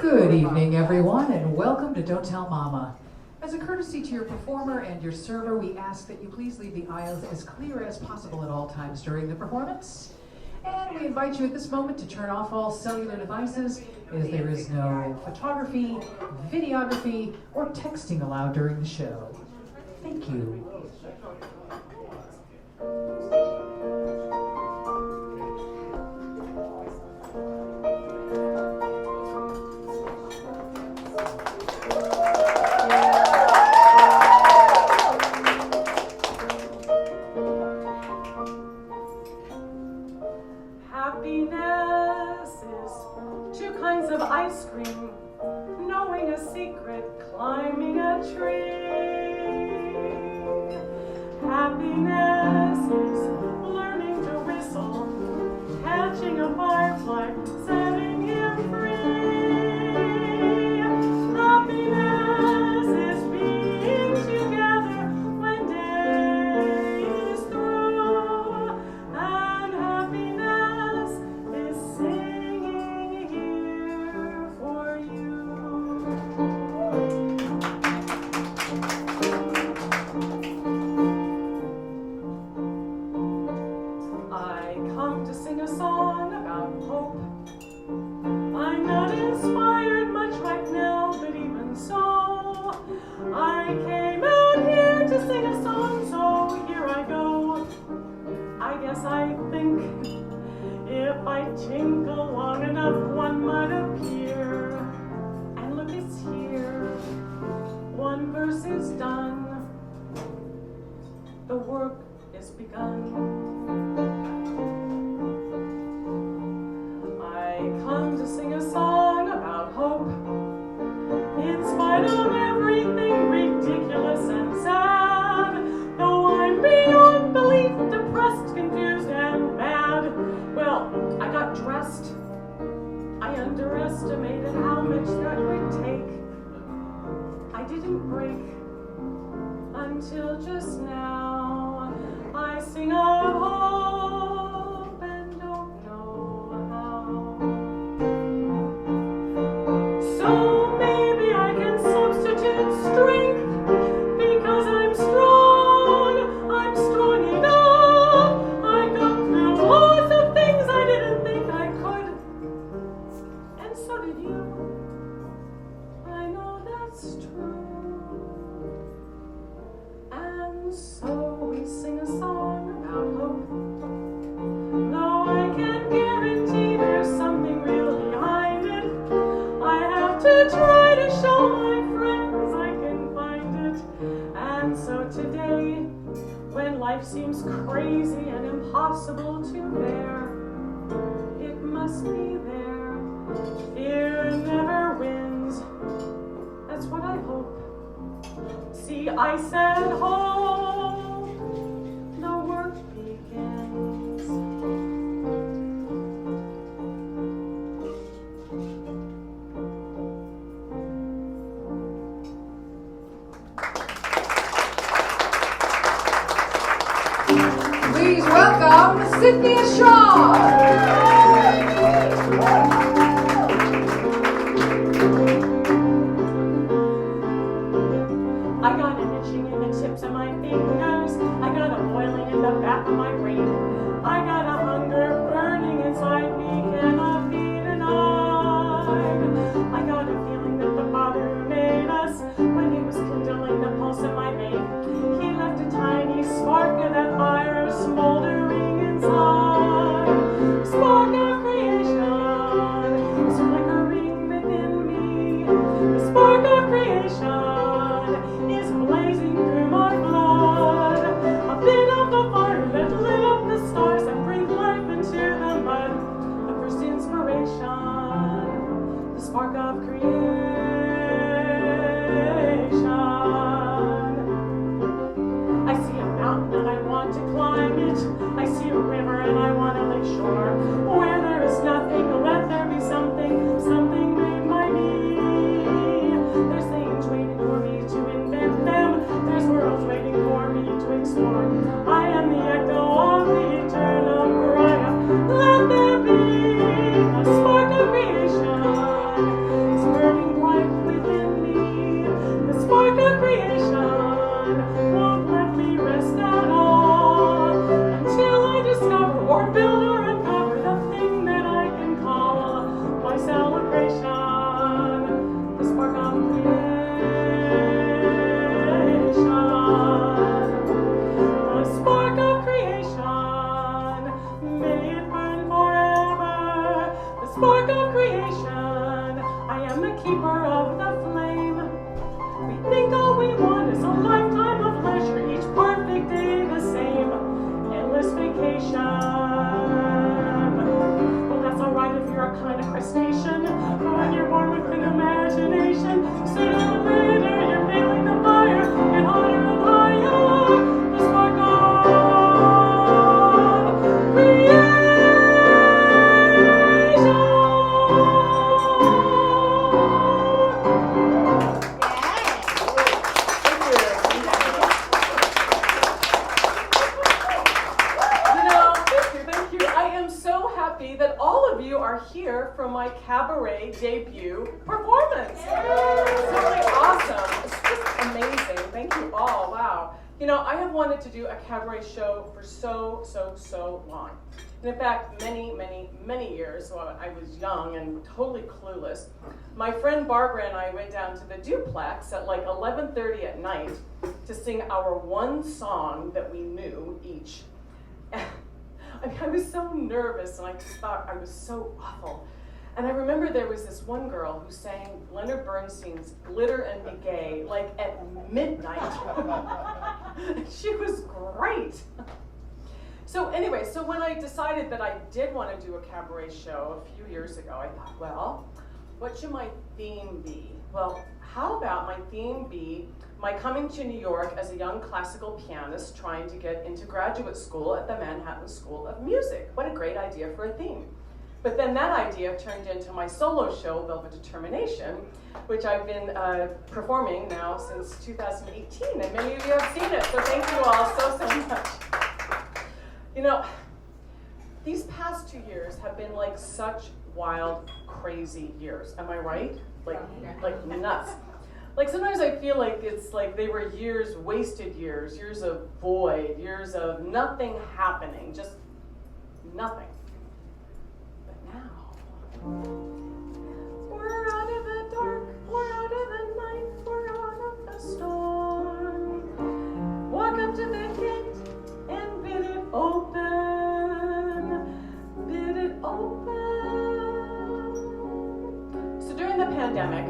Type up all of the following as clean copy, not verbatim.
Good evening, everyone, and welcome to Don't Tell Mama. As a courtesy to your performer and your server, we ask that you please leave the aisles as clear as possible at all times during the performance. And we invite you at this moment to turn off all cellular devices, as there is no photography, videography, or texting allowed during the show. Thank you. Happiness is two kinds of ice cream, knowing a secret, climbing a tree. Happiness is learning to whistle, catching a firefly, setting him free. Happiness is being together when day is through, and happiness is singing here for you. I come to sing a song about hope. I'm not inspired much right now, but even so, I came out here to sing a song, so here I go. I guess I think if I tinkle long enough, one might appear. And look, it's here. One verse is done. The work is begun. I come to sing a song about hope. In spite of everything ridiculous and sad, though I'm beyond belief depressed, confused, and mad. Well, I got dressed. I underestimated how much that would take. I didn't break until just now. I sing of hope and don't know how. So maybe I can substitute strength, because I'm strong enough. I got through lots of things I didn't think I could, and so did you. I know that's true. And so we sing a song about hope. Though I can't guarantee there's something real behind it, I have to try to show my friends I can find it. And so today, when life seems crazy and impossible to bear, it must be there. Fear never wins. That's what I hope. See, I said hope. The work begins. Please welcome Cynthia Shaw. I got an itching in the tips of my fingers. I got a boiling in the back of my brain. I got a hunger burning inside me, cannot be denied. I got a feeling that the Father who made us, when he was kindling the pulse in my vein, he left a tiny spark of that fire smoldering inside. Spark of creation is flickering within me. The spark of creation is blazing through my blood. A bit of the fire that lit up the stars and breathed life into the mud. The first inspiration, the spark of creation. I see a mountain and I want to climb it. I see a river and I want to lake shore. Where there is nothing, let there be something, something made by me. There's things waiting for me to invent them. There's worlds waiting for me to explore. I am the echo of the eternal cry. Let there be a spark of creation. spark of creation. I am the keeper of the flame. We think all we want is a lifetime of leisure, each perfect day the same, endless vacation. Well, that's alright if you're a kind of crustacean, but when you're born with an imagination, sooner or later you're feeling the fire, get hotter and higher, the spark of creation. That all of you are here for my Cabaret debut performance. It's really awesome. It's just amazing. Thank you all. Wow. You know, I have wanted to do a cabaret show for so long. And in fact, many years when I was young and totally clueless, my friend Barbara and I went down to the duplex at like 11:30 at night to sing our one song that we knew each. I was so nervous, and I just thought I was so awful. And I remember there was this one girl who sang Leonard Bernstein's Glitter and Be Gay, like at midnight. She was great. So anyway, so when I decided that I did want to do a cabaret show a few years ago, I thought, well, what should my theme be? Well, how about my theme be my coming to New York as a young classical pianist trying to get into graduate school at the Manhattan School of Music. What a great idea for a theme. But then that idea turned into my solo show, Velvet Determination, which I've been performing now since 2018, and many of you have seen it, so thank you all so much. You know, these past 2 years have been like such wild, crazy years. Am I right? Like nuts. Like sometimes I feel like it's like they were years, wasted years, years of void, years of nothing happening, just nothing. But now, we're out of the dark, we're out of the night, we're out of the storm. Walk up to the gate and bid it open, bid it open. So during the pandemic,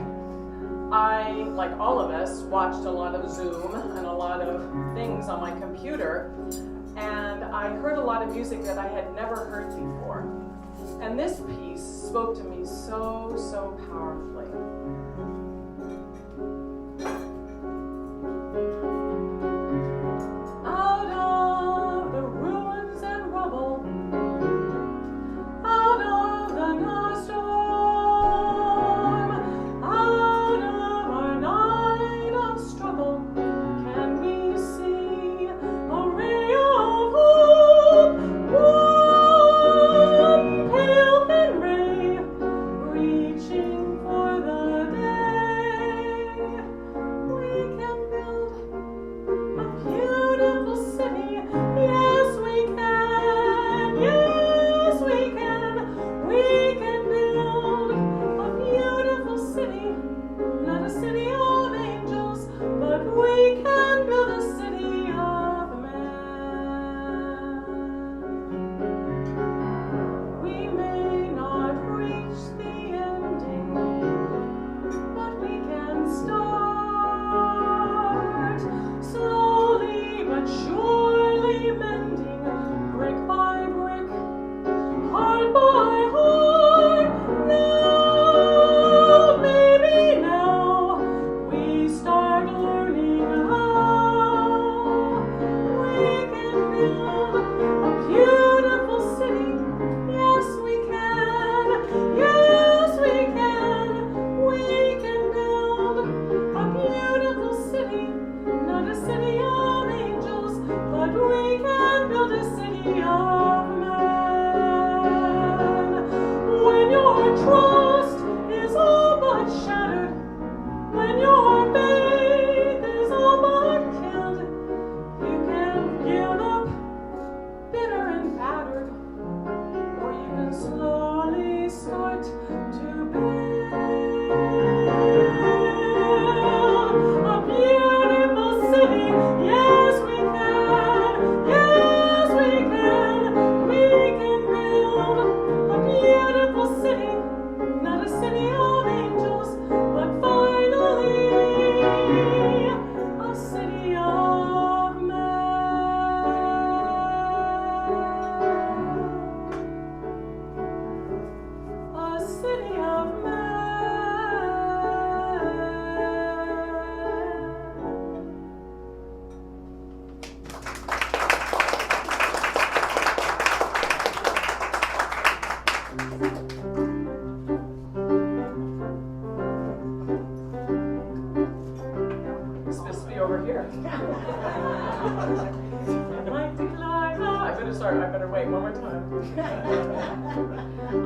I, like all of us, watched a lot of Zoom and a lot of things on my computer, and I heard a lot of music that I had never heard before. And this piece spoke to me so powerfully. Out of the ruins and rubble, out of the nostril, can we see a ray of hope? One pale thin ray, reaching for the day. I'd like to climb. I better wait one more time.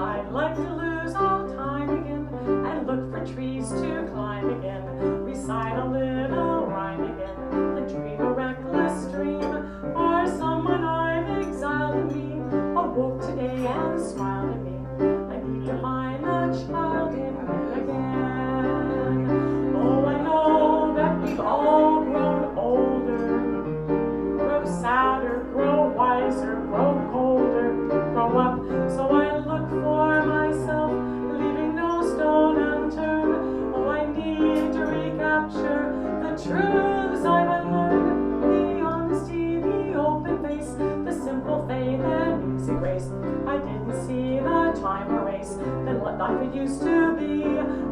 I'd like to lose all time again and look for trees to climb again. Recite a little rhyme again and dream a reckless dream for someone I've exiled in me. Awoke today and smiled at me. I need to find the child in me again. Oh, I know that we've all grown older, grow sadder, grow wiser, grow colder, grow up. So I look for myself, leaving no stone unturned. Oh, I need to recapture the truths I've unlearned, the honesty, the open face, the simple faith and easy grace. I didn't see the time erase than what life it used to be.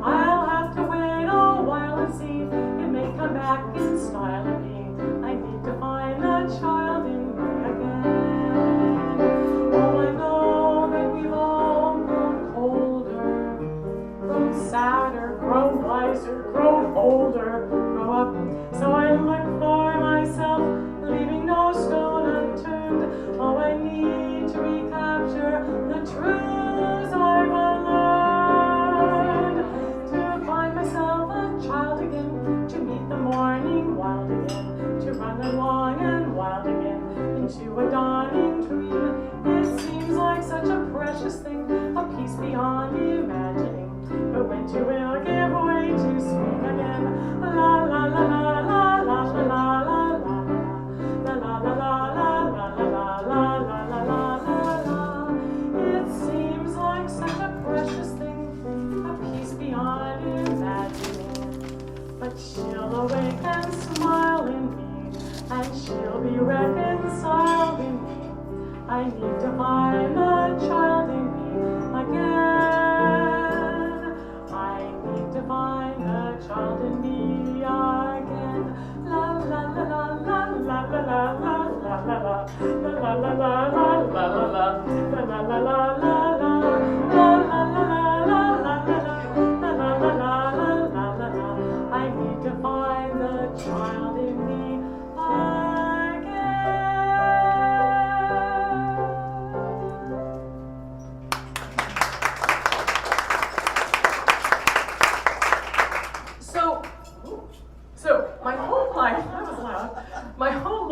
I'll have to wait a while and see. It may come back in style of me. I need to find the child in me again. Oh, I know that we've all grown colder, grown sadder, grown wiser, grown older, grow up. So I look for myself, leaving no stone unturned. Oh, I need to recapture the truths I've unlearned, to find myself a child again, to meet the morning wild again, to run along and wild again, into a dawning dream. It seems like such a precious thing, a peace beyond imagining. But when you will give way to swing again, la la la la la la la la la la la la la la la la la. It seems like such a precious thing, a peace beyond imagining. But she'll awake and smile in me, and she'll be reconciled in me. I need to find the child in me again. I need to find the child in me again. La la la la la la la la la la la la la la la la la la la. I need to find the child in me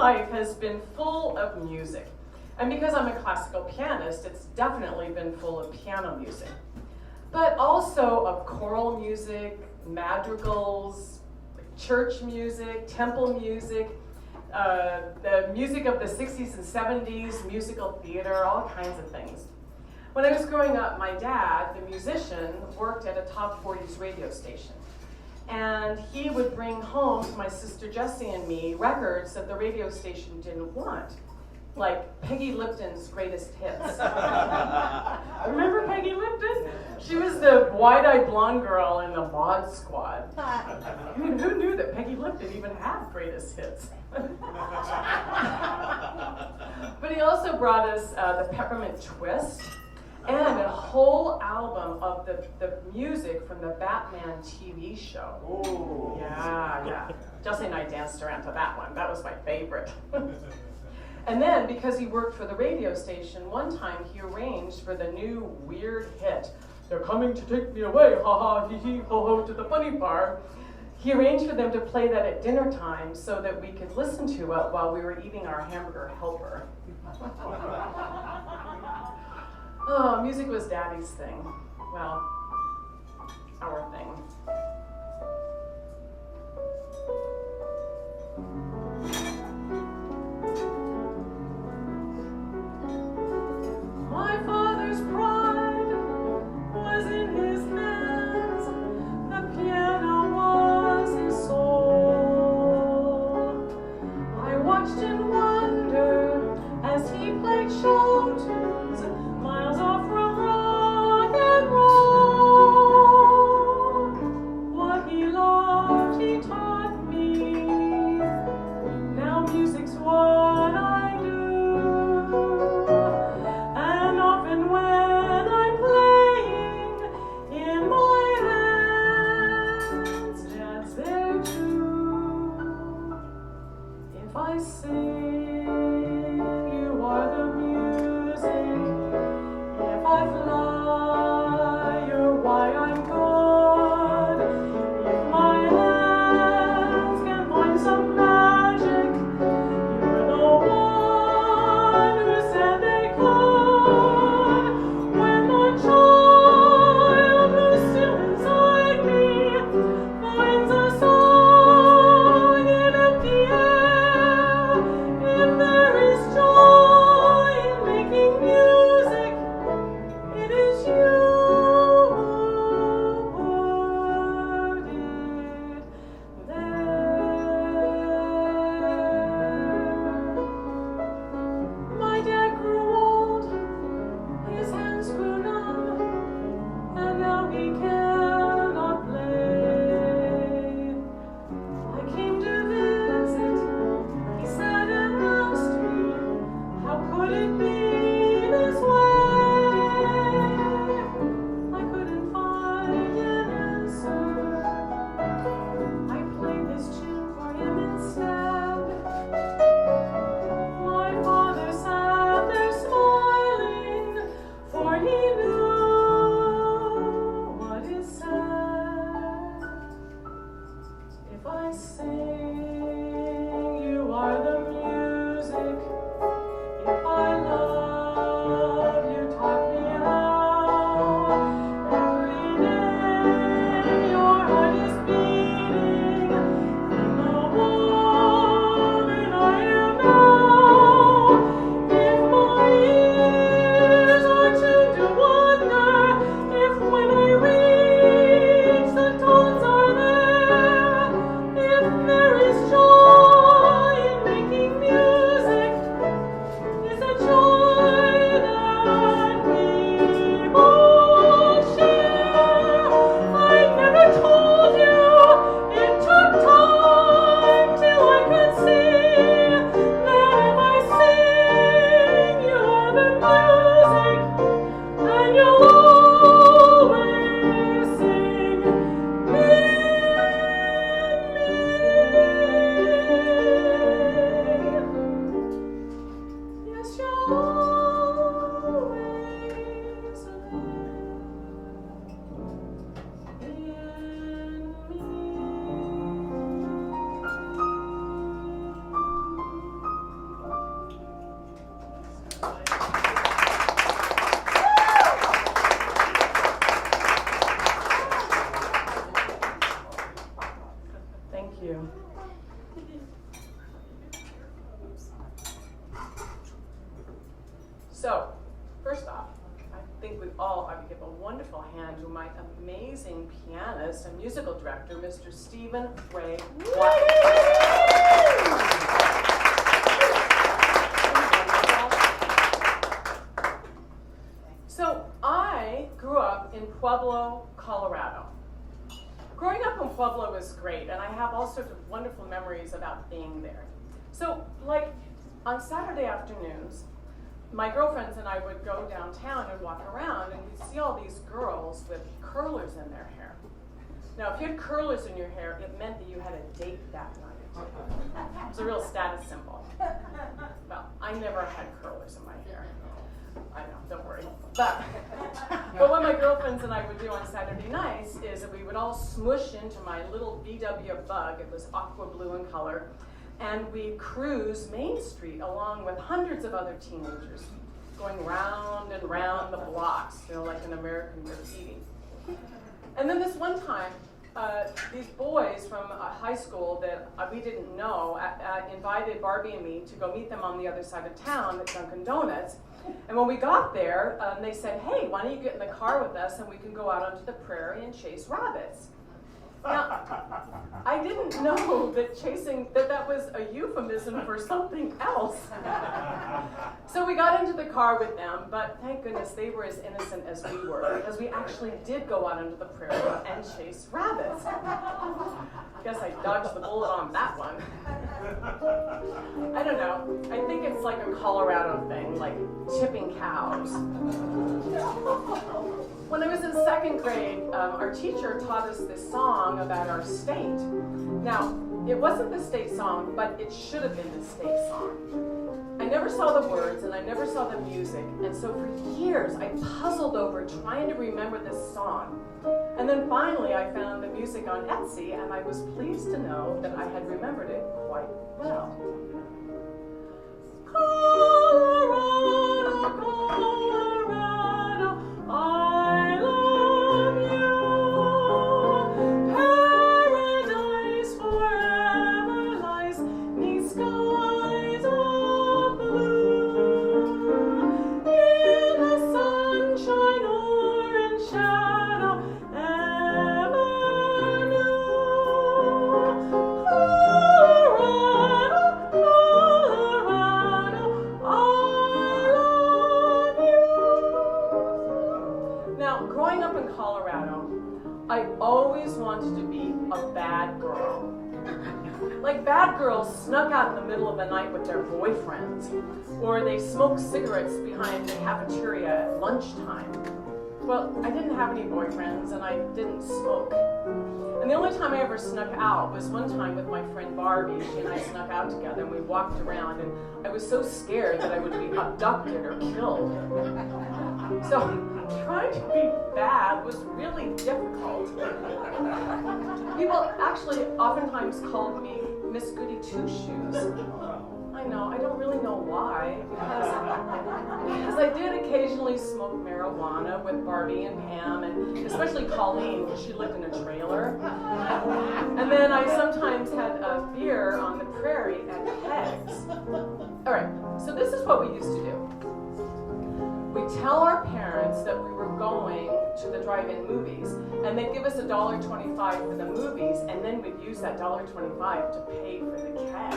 life has been full of music. And because I'm a classical pianist, it's definitely been full of piano music. But also of choral music, madrigals, church music, temple music, the music of the 60s and 70s, musical theater, all kinds of things. When I was growing up, my dad, the musician, worked at a top 40s radio station. And he would bring home to my sister Jessie and me records that the radio station didn't want, like Peggy Lipton's greatest hits. Remember Peggy Lipton? She was the wide-eyed blonde girl in the Mod Squad. Who knew that Peggy Lipton even had greatest hits? But he also brought us the Peppermint Twist and a whole album of the music from the Batman TV show. Ooh. Yeah. Jessie and I danced around to that one. That was my favorite. And then, because he worked for the radio station, one time he arranged for the new weird hit, "They're coming to take me away, ha ha, hee hee, ho ho, to the funny bar." He arranged for them to play that at dinner time so that we could listen to it while we were eating our hamburger helper. Oh, music was Daddy's thing. Well, our thing. My father's pride was in his hands, the piano was his soul. I watched in wonder as he played show tunes, miles off from rock and roll. wonderful hand to my amazing pianist and musical director, Mr. Stephen Ray Watkins. So I grew up in Pueblo, Colorado. Growing up in Pueblo was great, and I have all sorts of wonderful memories about being there. So, like, on Saturday afternoons, my girlfriends and I would go downtown and walk around, and we'd see all these girls with curlers in their hair. Now, if you had curlers in your hair, it meant that you had a date that night. It was a real status symbol. Well, I never had curlers in my hair. I know, don't worry. But what my girlfriends and I would do on Saturday nights is that we would all smush into my little VW Bug. It was aqua blue in color. And we cruise Main Street along with hundreds of other teenagers, going round and round the blocks, you know, like an American graffiti. And then this one time, these boys from high school that we didn't know invited Barbie and me to go meet them on the other side of town at Dunkin' Donuts. And when we got there, they said, hey, why don't you get in the car with us and we can go out onto the prairie and chase rabbits. Now, I didn't know that that was a euphemism for something else. So we got into the car with them, but thank goodness they were as innocent as we were, because we actually did go out into the prairie and chase rabbits. I guess I dodged the bullet on that one. I don't know. I think it's like a Colorado thing, like chipping cows. When I was in second grade, our teacher taught us this song about our state. Now, it wasn't the state song, but it should have been the state song. I never saw the words and I never saw the music, and so for years I puzzled over trying to remember this song. And then finally I found the music on Etsy, and I was pleased to know that I had remembered it quite well. Colorado, Colorado, I love you. Paradise forever lies 'neath skies of blue. In the sunshine or in shadow, ever new. Colorado, Colorado, I love you. Now, growing up in Colorado, I always wanted to be a bad girl. Like, bad girls snuck out in the middle of the night with their boyfriends, or they smoked cigarettes behind the cafeteria at lunchtime. Well, I didn't have any boyfriends, and I didn't smoke. And the only time I ever snuck out was one time with my friend Barbie. She and I snuck out together, and we walked around, and I was so scared that I would be abducted or killed. So trying to be bad was really difficult. People actually oftentimes called me Miss Goody Two-Shoes. I know, I don't really know why, because I did occasionally smoke marijuana with Barbie and Pam, and especially Colleen, because she lived in a trailer. And then I sometimes had a beer on the prairie at Pegs. All right, so this is what we used to do. We'd tell our parents that we were going to the drive-in movies, and they'd give us $1.25 for the movies, and then we'd use that $1.25 to pay for the keg.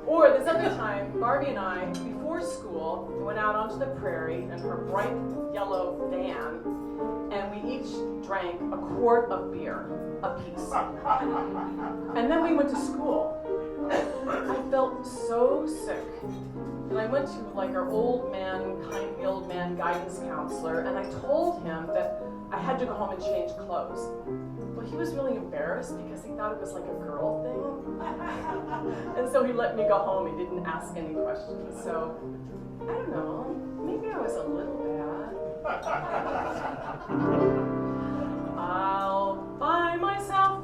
Or this other time, Barbie and I, before school, went out onto the prairie in her bright yellow van, and we each drank a quart of beer apiece. And then we went to school. I felt so sick. And I went to like our old man, kindly old man guidance counselor, and I told him that I had to go home and change clothes. Well, he was really embarrassed because he thought it was like a girl thing. And so he let me go home. He didn't ask any questions. So, I don't know, maybe I was a little bad. I'll buy myself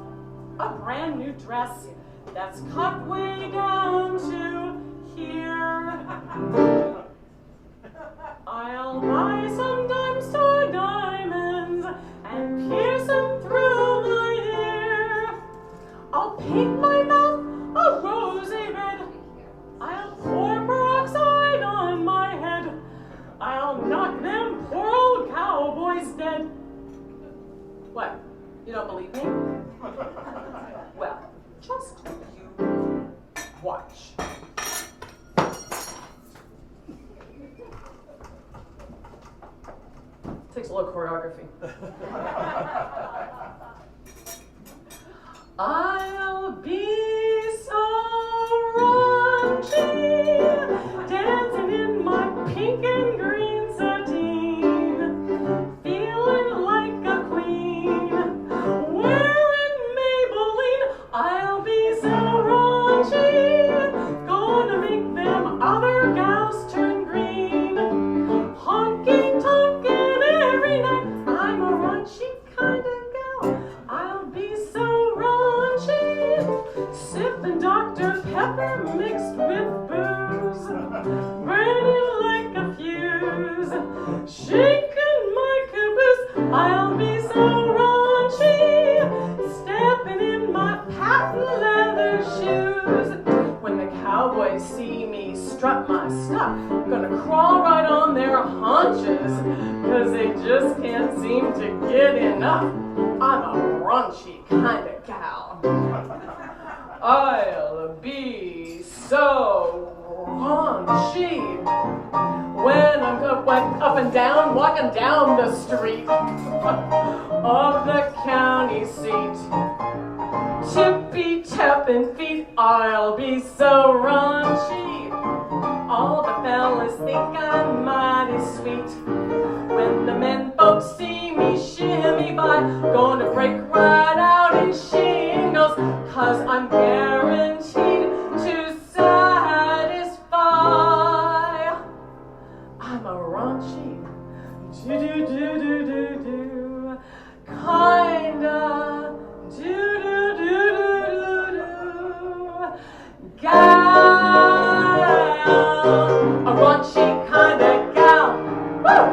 a brand new dress that's cut way down to here. I'll buy some dime-store diamonds and pierce them through my hair. I'll paint my mouth a rosy red. I'll pour peroxide on my head. I'll knock them poor old cowboys dead. What? You don't believe me? Well, just you watch. Takes a little choreography. I'll be so raunchy, dancing in my pink and green sateen, feeling like a queen, wearing Maybelline. I'll be so raunchy, gonna make them other gals turn green, honky tonkin' every night. I'm a raunchy kind of gal. I'll be so raunchy, sipping Dr. Pepper mixed with booze, burning like a fuse, shaking my caboose. I'll be so raunchy, stepping in my patent leather shoes. When the cowboys see me strut my stuff, gonna crawl right on their haunches, 'cause they just can't seem to get enough. I'm a raunchy kind of gal. I'll be so raunchy when I'm up and down, walking down the street of the county seat. Tippy-tapping feet, I'll be so raunchy. All the fellas think I'm mighty sweet. When the men folks see me shimmy by, gonna break right out in shingles, 'cause I'm guaranteed to satisfy. I'm a raunchy, do-do-do-do-do-do, kinda do-do-do-do-do-do, gal, a raunchy kinda gal. Woo!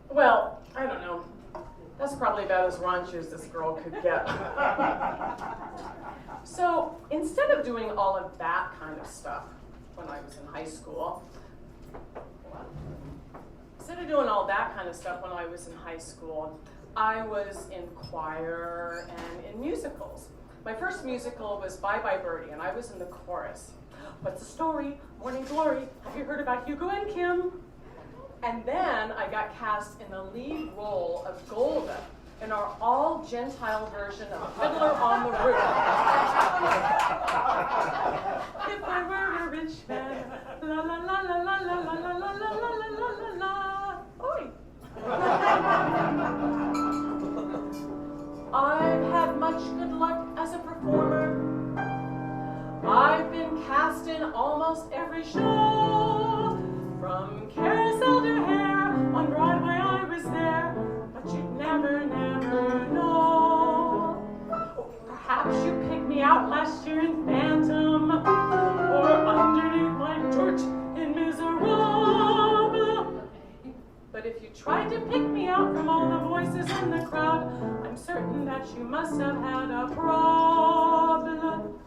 Well, I don't know. That's probably about as raunchy as this girl could get. So instead of doing all of that kind of stuff when I was in high school, I was in choir and in musicals. My first musical was Bye Bye Birdie, and I was in the chorus. What's the story? Morning Glory. Have you heard about Hugo and Kim? And then I got cast in the lead role of Golda in our all-Gentile version of Fiddler on the Roof. If I were a rich man, la la la la la la la la la la la la la la. Oi. I've had much good luck as a performer. I've been cast in almost every show. From Carousel to Hair, on Broadway I was there, but you'd never know. Perhaps you picked me out last year in Phantom, or underneath my torch in Miserable. But if you tried to pick me out from all the voices in the crowd, I'm certain that you must have had a problem.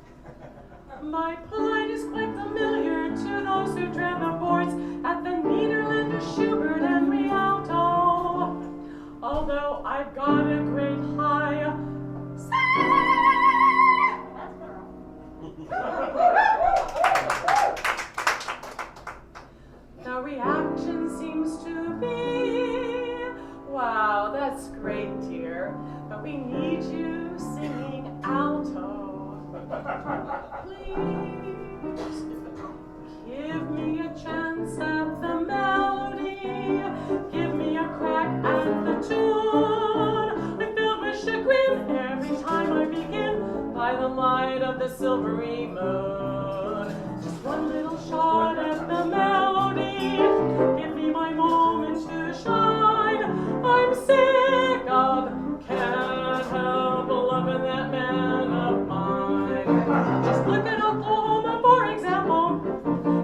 My plight is quite familiar to those who dread the boards at the Niederlander, Schubert, and Rialto. Although I've got a great high the reaction seems to be, wow, that's great, dear, but we need you singing alto. Please, give me a chance at the melody, give me a crack at the tune. I'm filled with chagrin every time I begin, by the light of the silvery moon. Just one little shot at the melody, give me my moment to shine. I'm sick of, can't help loving that man of mine. Just look at Oklahoma, for example,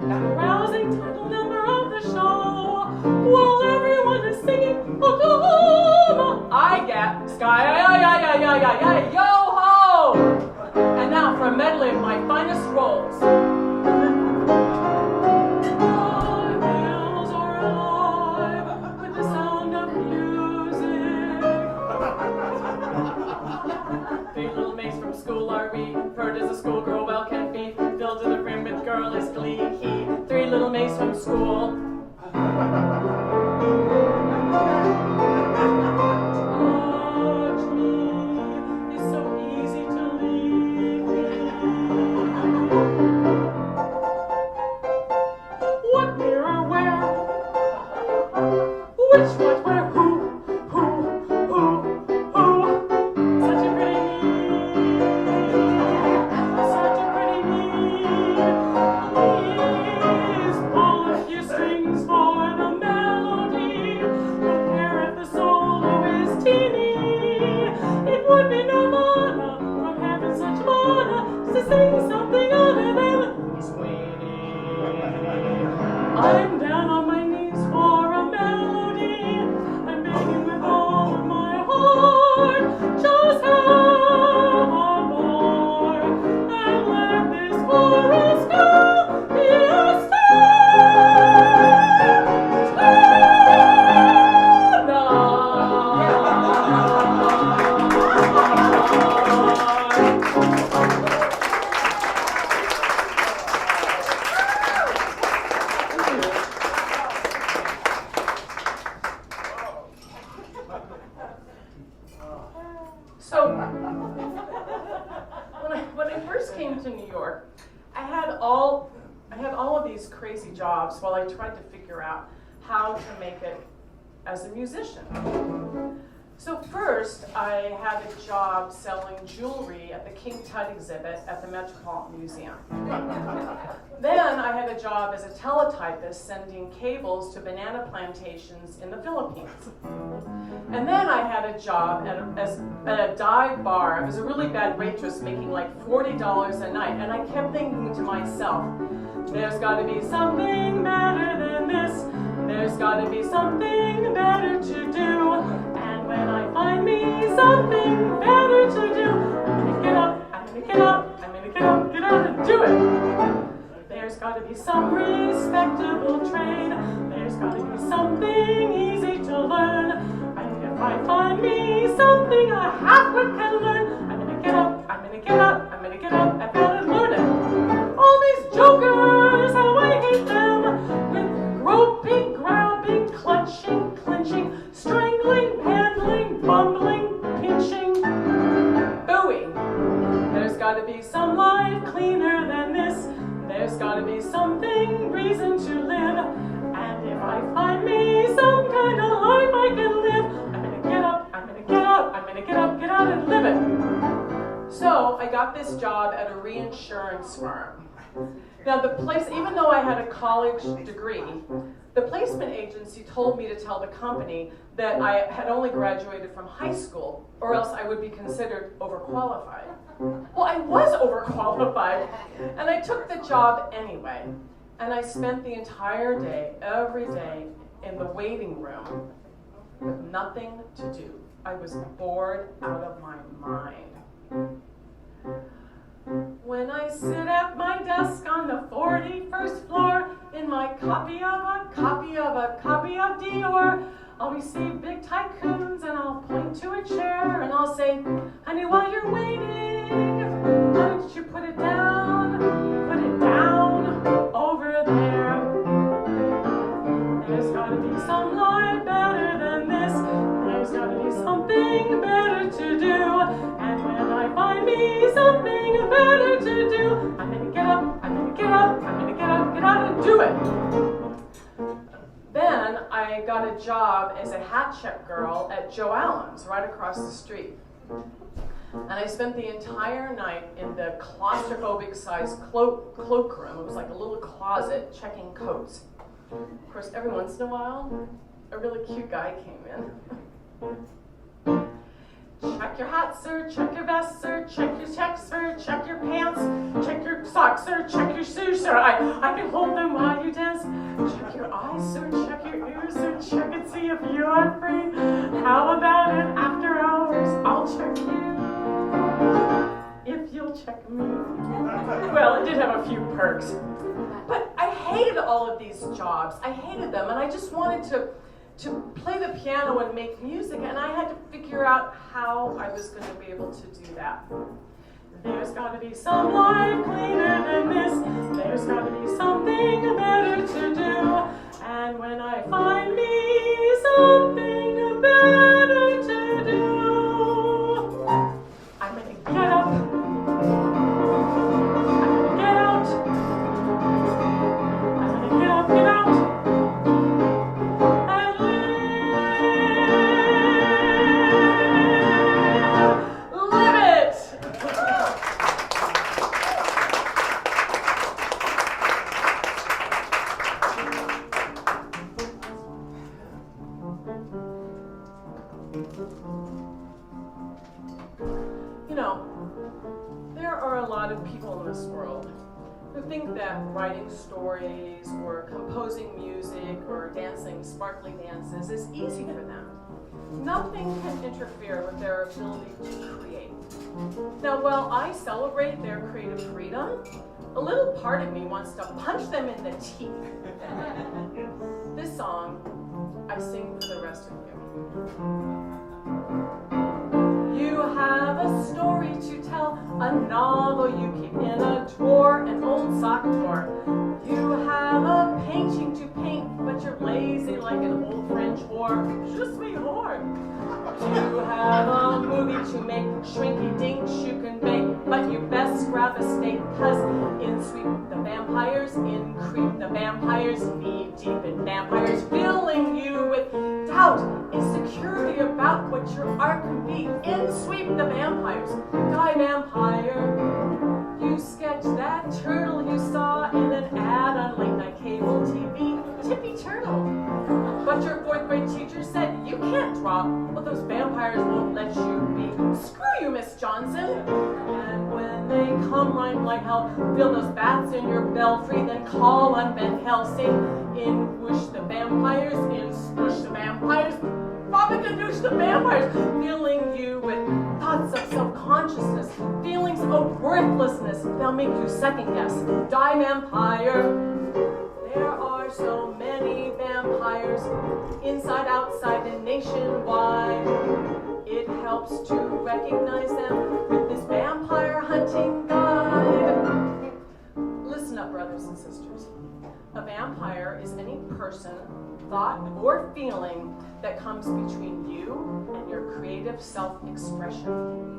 that rousing title number of the show. While everyone is singing Oklahoma, I get sky, yo ho! And now from rolls. Three little maids from school are we, pert as a schoolgirl well can be, filled to the brim with girlish glee. He, three little maids from school. Touch me, it's so easy to leave me. What, mirror, where? Which, what, where, who? I'm down on my knees for a melody. I'm begging with all of my heart. Just have a more and let this chorus go. Be a crazy jobs while I tried to figure out how to make it as a musician. So first, I had a job selling jewelry at the King Tut exhibit at the Metropolitan Museum. Then I had a job as a teletypist sending cables to banana plantations in the Philippines. And then I had a job at a dive bar. I was a really bad waitress making like $40 a night, and I kept thinking to myself, there's got to be something better than this. There's got to be something better to do. And when I find me something better to do, I'm gonna get up, I'm gonna get up, I'm gonna get up, get out and do it. There's got to be some respectable trade. There's got to be something easy to learn. And if I find me something a half-wit can learn, I'm gonna get up, I'm gonna get up, I'm gonna get up, I've got to learn it. All these jokers, how I hate them, with groping, grabbing, clutching, clenching, strangling, handling, bumbling, pinching. Booey. There's got to be some life cleaner than this. There's got to be something reason to live. And if I find me some kind of life I can live, I'm gonna get up, I'm gonna get up, I'm gonna get up, get out and live it. So I got this job at a reinsurance firm. Now the place, even though I had a college degree, the placement agency told me to tell the company that I had only graduated from high school, or else I would be considered overqualified. Well, I was overqualified, and I took the job anyway. And I spent the entire day, every day, in the waiting room with nothing to do. I was bored out of my mind. When I sit at my desk on the 41st floor in my copy of Dior, I'll receive big tycoons and I'll point to a chair and I'll say, honey, while you're waiting, why don't you put it down over there. There's gotta be some life better than this. There's gotta be something better to do. And when I find me something better to do, I'm gonna get up, I'm gonna get up, I'm gonna get up, get out and do it. Then I got a job as a hat check girl at Joe Allen's right across the street. And I spent the entire night in the claustrophobic-sized cloakroom. It was like a little closet checking coats. Of course, every once in a while, a really cute guy came in. Check your hat, sir, check your vest, sir, check your checks, sir, check your pants, check your socks, sir, check your shoes, sir. I can hold them while you dance. Check your eyes, sir, check your ears, sir, check and see if you're free. How about it after hours? I'll check you if you'll check me. Well, it did have a few perks. But I hated all of these jobs. I hated them, and I just wanted to play the piano and make music, and I had to figure out how I was going to be able to do that. There's got to be some life cleaner than this. There's got to be something better to do. And when I find me something better to do, I'm going to get up. I'm going to get out. I'm going to get up, get out. And live it. You know, there are a lot of people in this world who think that writing stories or composing music or dancing sparkly dances is easy for them. Nothing can interfere with their ability to create. Now, while I celebrate their creative freedom, a little part of me wants to punch them in the teeth. This song, I sing for the rest of you. You have a story to tell, a novel you keep in a drawer, an old sock drawer. You have a painting to paint, but you're lazy like an old French whore. Je suis whore. You have a movie to make, shrinky dinks you can bake, but you best grab a steak, cause in sweep the vampires, in creep the vampires, knee deep in vampires, filling you with doubt, insecurity about what your art can be. In sweep the vampires, die vampire. You sketch that turtle you saw in an ad on late night cable TV, Tippy Turtle. But your fourth grade teacher said you can't draw, well those vampires won't let you be. Screw you, Miss Johnson. And when they come rhyme like hell, feel those bats in your belfry, then call on Van Helsing. In whoosh the vampires, in swoosh the vampires, Babakadoosh the vampires, filling you with thoughts of self-consciousness, feelings of worthlessness. They'll make you second guess. Die vampire. There are so many vampires, inside, outside, and nationwide. It helps to recognize them with this vampire hunting guide. Listen up, brothers and sisters. A vampire is any person, thought, or feeling that comes between you and your creative self-expression.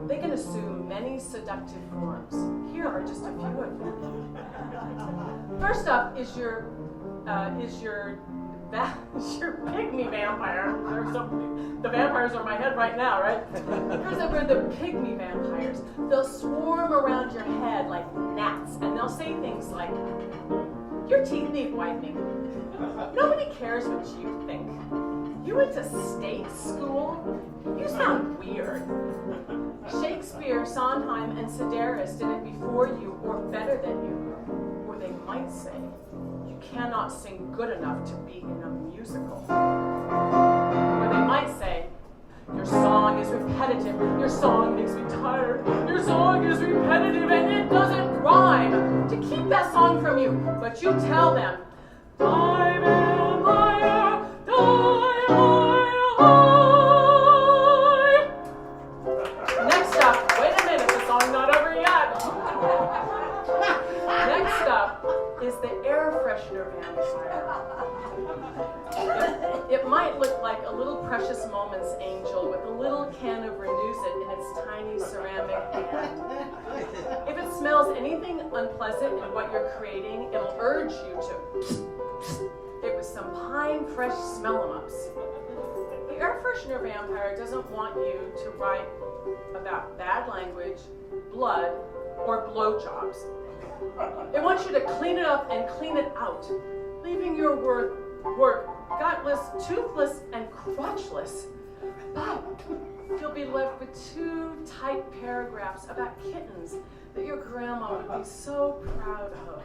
They can assume many seductive forms. Here are just a few of them. First up is your pygmy vampire. The vampires are in my head right now, right? First up are the pygmy vampires. They'll swarm around your head like gnats, and they'll say things like, "Your teeth need whitening. Nobody cares what you think. You went to state school? You sound weird." Shakespeare, Sondheim, and Sedaris did it before you or better than you. Or they might say, you cannot sing good enough to be in a musical. Or they might say, your song is repetitive, your song makes me tired, your song is repetitive and it doesn't rhyme. To keep that song from you, but you tell them, die vampire, die, Next up, wait a minute, the song's not over yet. Next up is the air freshener vampire. It might look like a little Precious Moments angel with a little can of Renews-It in its tiny ceramic hand. If it smells anything unpleasant in what you're creating, it'll urge you to it with some pine fresh smell-em-ups. The air freshener vampire doesn't want you to write about bad language, blood, or blowjobs. It wants you to clean it up and clean it out, leaving your work gutless, toothless, and crotchless. But you'll be left with 2 tight paragraphs about kittens that your grandma would be so proud of.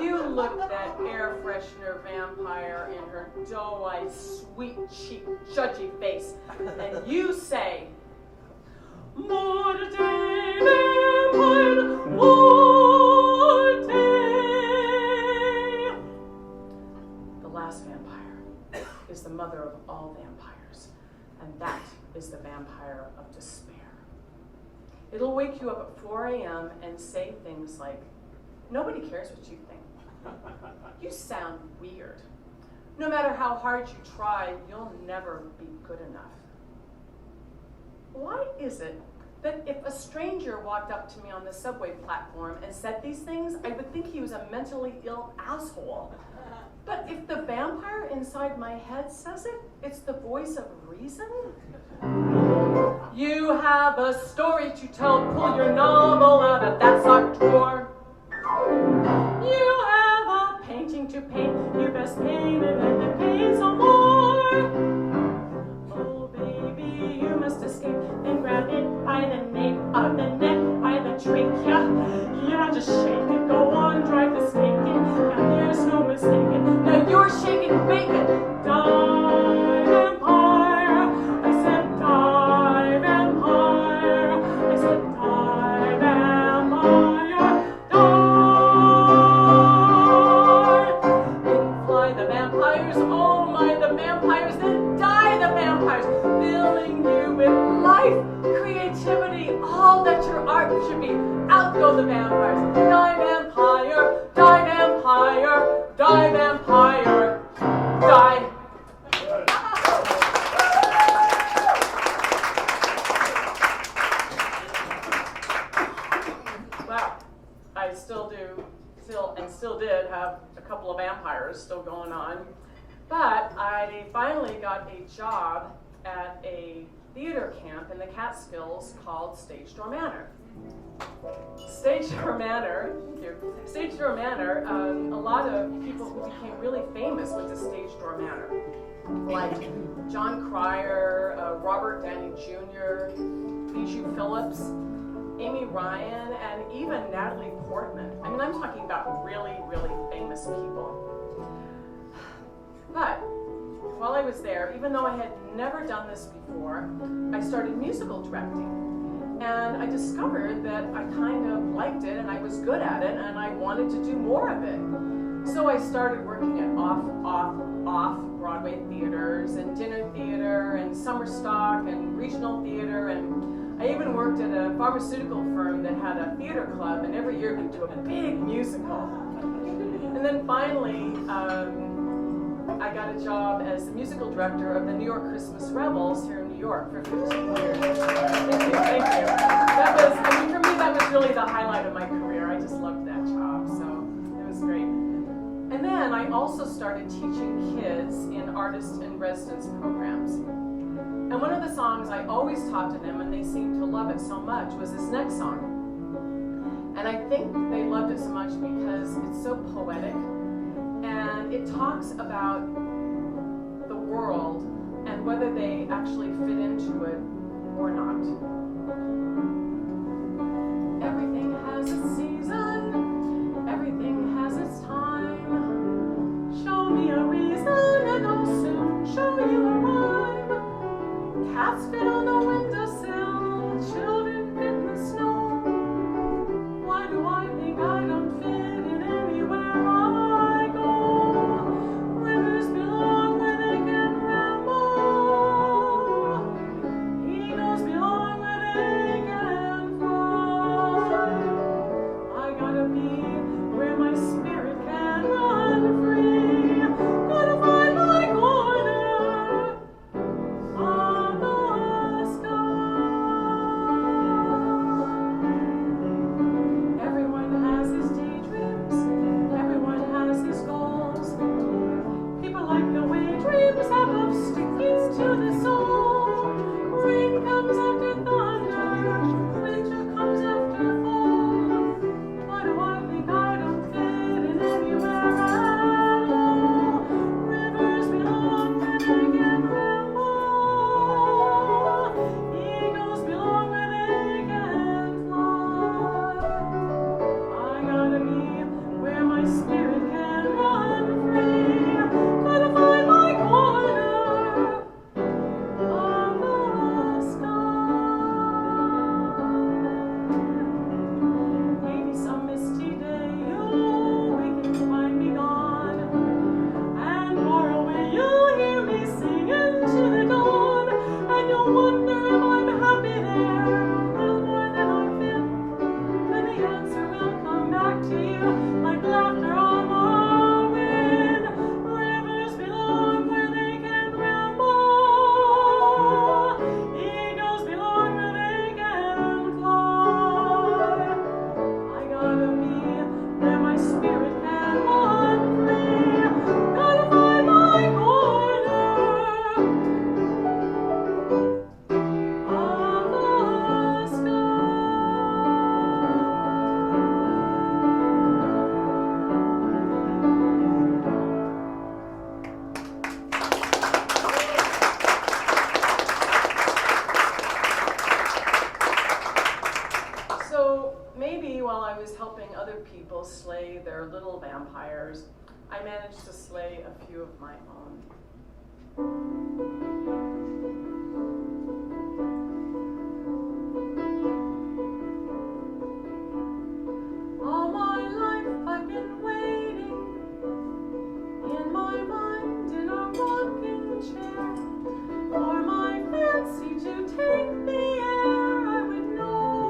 You look that air freshener vampire in her doe-eyed, sweet-cheeked, judgy face, and you say, "More day vampire." of despair. It'll wake you up at 4 a.m. and say things like, nobody cares what you think. You sound weird. No matter how hard you try, you'll never be good enough. Why is it that if a stranger walked up to me on the subway platform and said these things, I would think he was a mentally ill asshole? But if the vampire inside my head says it, it's the voice of reason? You have a story to tell, pull your novel out of that sock drawer. You have a painting to paint, you best paint it and then paint some more. Oh baby, you must escape and grab it by the nape of the neck, by the trachea. Yeah, just shake it, go on, drive the snake in, and there's no mistaking. Now you're shaking bacon. Die vampire, I said die vampire, I said die vampire, die. In fly the vampires, oh my, the vampires, then die the vampires, filling you with life, creativity, all that your art should be. Out go the vampires. Die vampire, die vampire, die vampire, die. Well, I still did have a couple of vampires still going on. But I finally got a job at a theater camp in the Catskills called Stage Door Manor. Stage Door Manor, thank you. Stage Door Manor, a lot of people who became really famous went to Stage Door Manor. Like John Cryer, Robert Downey Jr., Bijou Phillips, Amy Ryan, and even Natalie Portman. I mean, I'm talking about really, really famous people. But while I was there, even though I had never done this before, I started musical directing. And I discovered that I kind of liked it and I was good at it and I wanted to do more of it. So I started working at off Broadway theaters and dinner theater and summer stock and regional theater, and I even worked at a pharmaceutical firm that had a theater club, and every year we'd do a big musical. And then finally, I got a job as the musical director of the New York Christmas Revels here in New York for 15 years. Thank you. That was, I mean, for me, that was really the highlight of my career. I just loved that job, so it was great. And then I also started teaching kids in artist in residence programs. And one of the songs I always taught to them, and they seemed to love it so much, was this next song. And I think they loved it so much because it's so poetic. And it talks about the world and whether they actually fit into it or not. Everything has a season, everything has its time. Show me a reason and I'll soon show you a rhyme. Cats fit on the windowsill, children fit in the snow. Why do I think I don't fit in anywhere I go? Rivers belong where they can ramble. Eagles belong where maybe while I was helping other people slay their little vampires, I managed to slay a few of my own. All my life I've been waiting, in my mind in a rocking chair, for my fancy to take the air. I would know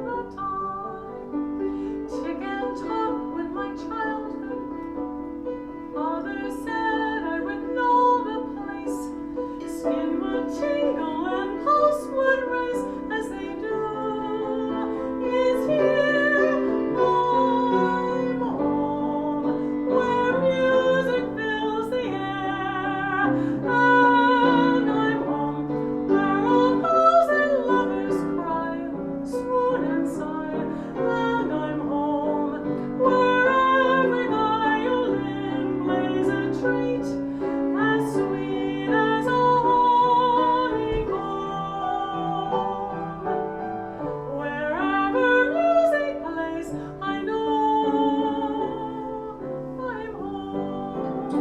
the time, tick and tock with my childhood. Father said I would know the place, skin would tingle and pulse would race as they do. Is here I'm home, where music fills the air, and I'm home where all fools and lovers cry, swoon and sigh, and I'm home where every violin plays a treat as sweet as a honeycomb. Wherever music plays, I know I'm home.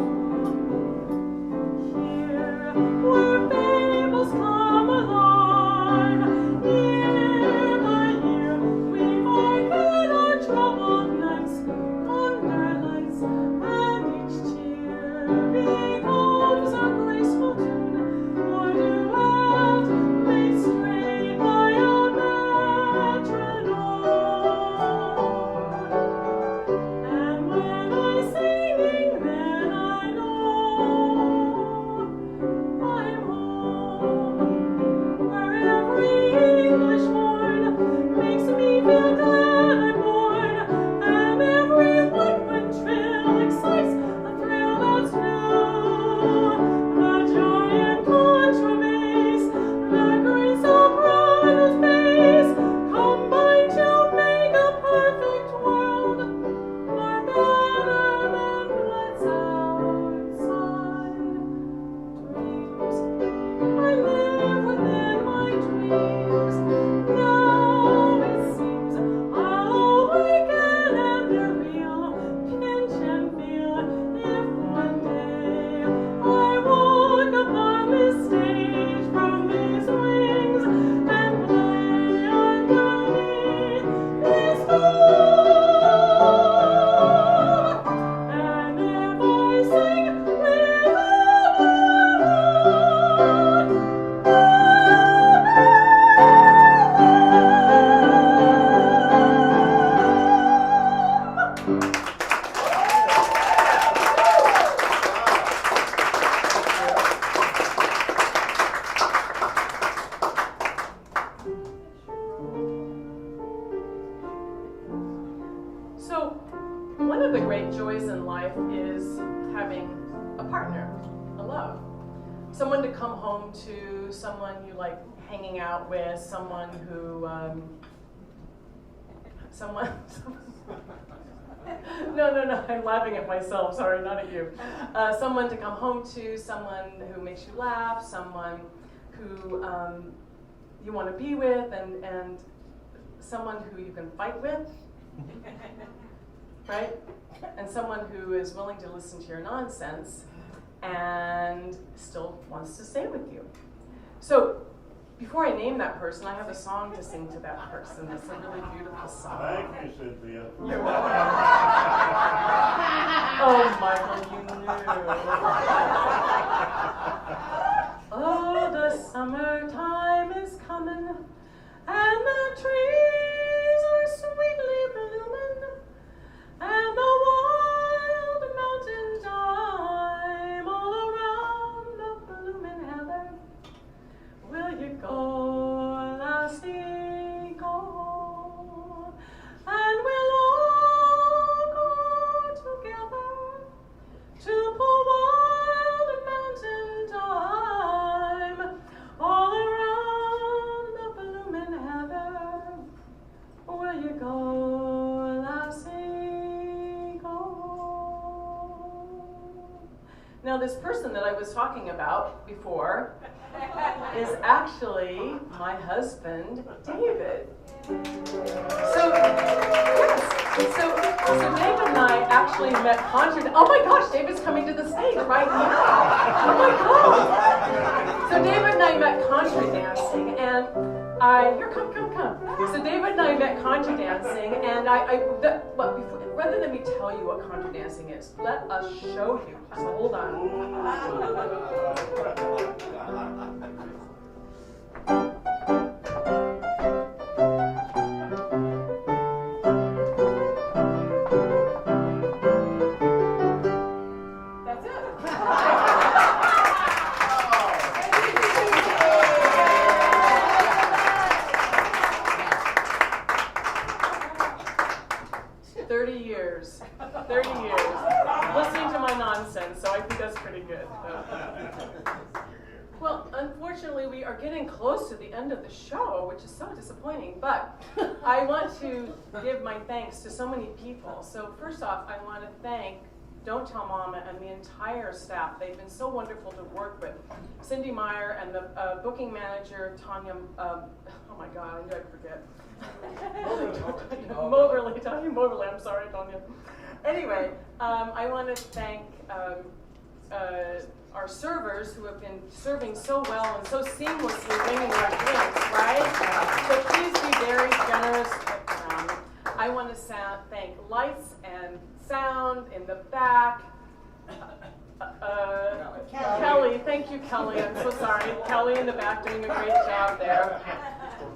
Here, where fables come alive, year by year, we forget our troubled nights under lights, and each tear becomes a graceful tune or duet made straight by a metronome. And when I'm singing, then I know I'm home, where every English morn makes me feel glad I'm born, and every woodwind trill excites a thrill that's new. The giant contrabass, the great soprano's bass, combine to make a perfect world, far better than what's outside. Dreams, I live within my dreams. Now it seems I'll awaken and they're real. Pinch and feel if one day I walk upon this stage from these wings and play underneath this dome. And if I sing with a So, one of the great joys in life is having a partner, a love. Someone to come home to, someone you like hanging out with, someone who, no, I'm laughing at myself, sorry, not at you. Someone to come home to, someone who makes you laugh, someone who you want to be with, and someone who you can fight with, right? And someone who is willing to listen to your nonsense and still wants to stay with you. So, before I name that person, I have a song to sing to that person. It's a really beautiful song. Thank you, Cynthia. You're welcome. Oh, Michael, you knew. Oh, the summertime is coming, and the trees are sweetly blooming, and the wild mountain thyme all around the blooming heather. Will you go, lassie, go? And we'll all go together to pull wild mountain thyme all around the blooming heather. Will you go, lassie, go? Now, this person that I was talking about before is actually my husband, David. actually met contra. Oh my gosh, David's coming to the stage right now. Oh my God. So David and I met contra dancing, and come. So David and I met contra dancing, and but rather than me tell you what contra dancing is, let us show you. So hold on. That's it. 30 years. Listening to my nonsense, so I think that's pretty good. Well, unfortunately, we are getting close to the end of the show, which is so disappointing, but I want to give my thanks to so many people. So first off, I want to thank Don't Tell Mama and the entire staff. They've been so wonderful to work with. Cindy Meyer and the booking manager, Tanya, oh my God, I knew I'd forget. Tanya Moberly, I'm sorry, Tanya. Anyway, I want to thank our servers who have been serving so well and so seamlessly bringing our drinks, right? So please be very generous with them. I want to thank lights and sound in the back. Kelly, thank you, Kelly. I'm so sorry. Kelly in the back doing a great job there.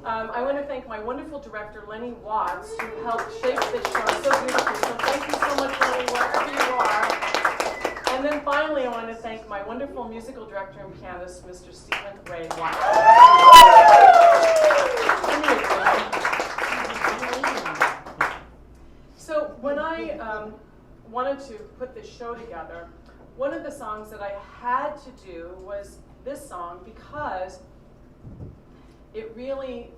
I want to thank my wonderful director, Lennie Watts, who helped shape this show so beautifully. So thank you so much, Lennie, wherever you are. And then finally, I want to thank my wonderful musical director and pianist, Mr. Stephen Ray Watts. So when I wanted to put this show together, one of the songs that I had to do was this song because it really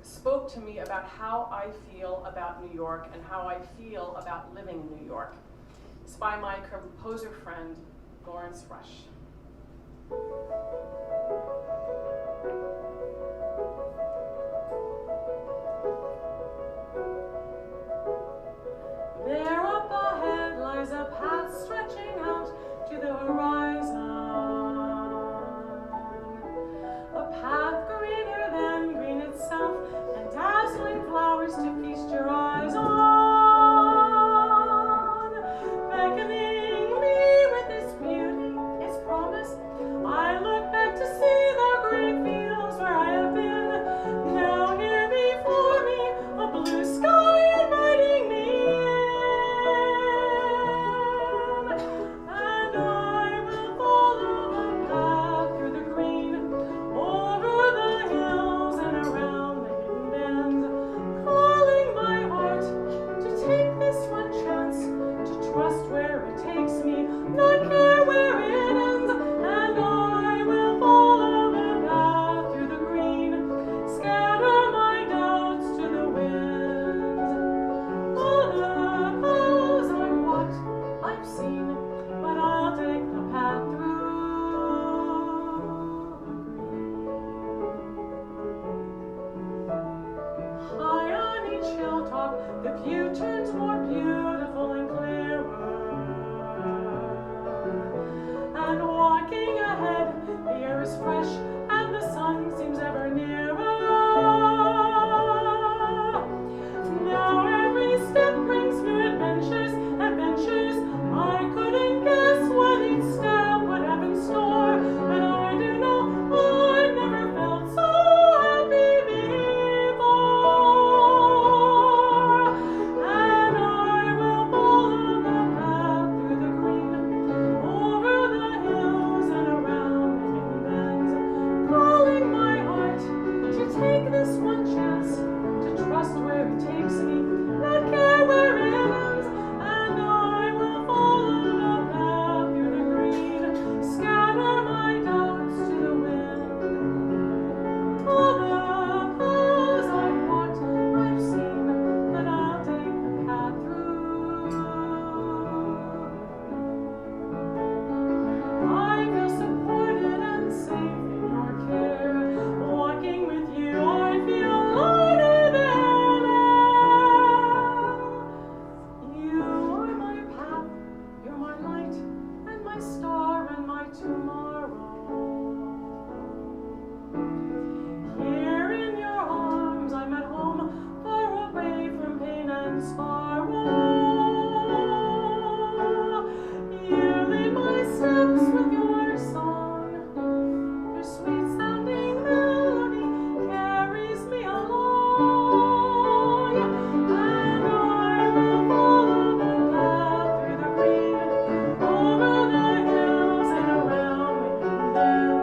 spoke to me about how I feel about New York and how I feel about living in New York. It's by my composer friend, Lawrence Rush. There up ahead lies a path stretching out to the horizon. A path greener than green itself, and dazzling flowers to feast your eyes on. Beckoning me with its beauty, its promise, I look back to see the great fields where I have been. Now here before me, a blue sky inviting me. lands far off. You lead my steps with your song. Your sweet sounding melody carries me along. And I will follow the path through the green, over the hills and around the bend,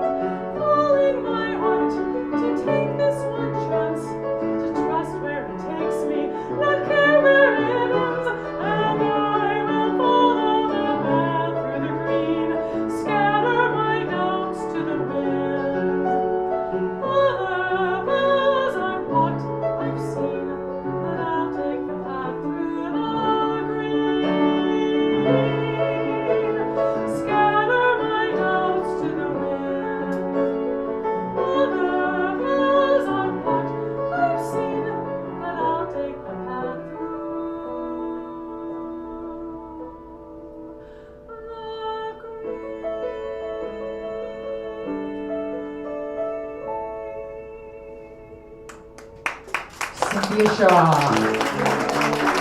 calling my heart to take this one chance, to trust where it takes me, not care where it ends. And I will follow the path through the green, scatter my doubts to the wind. Other bells I've walked, I've seen, but I'll take the path through the green, scatter my doubts to the wind. Other bells I've walked, I've seen, but I'll take the path through the Cynthia Shaw.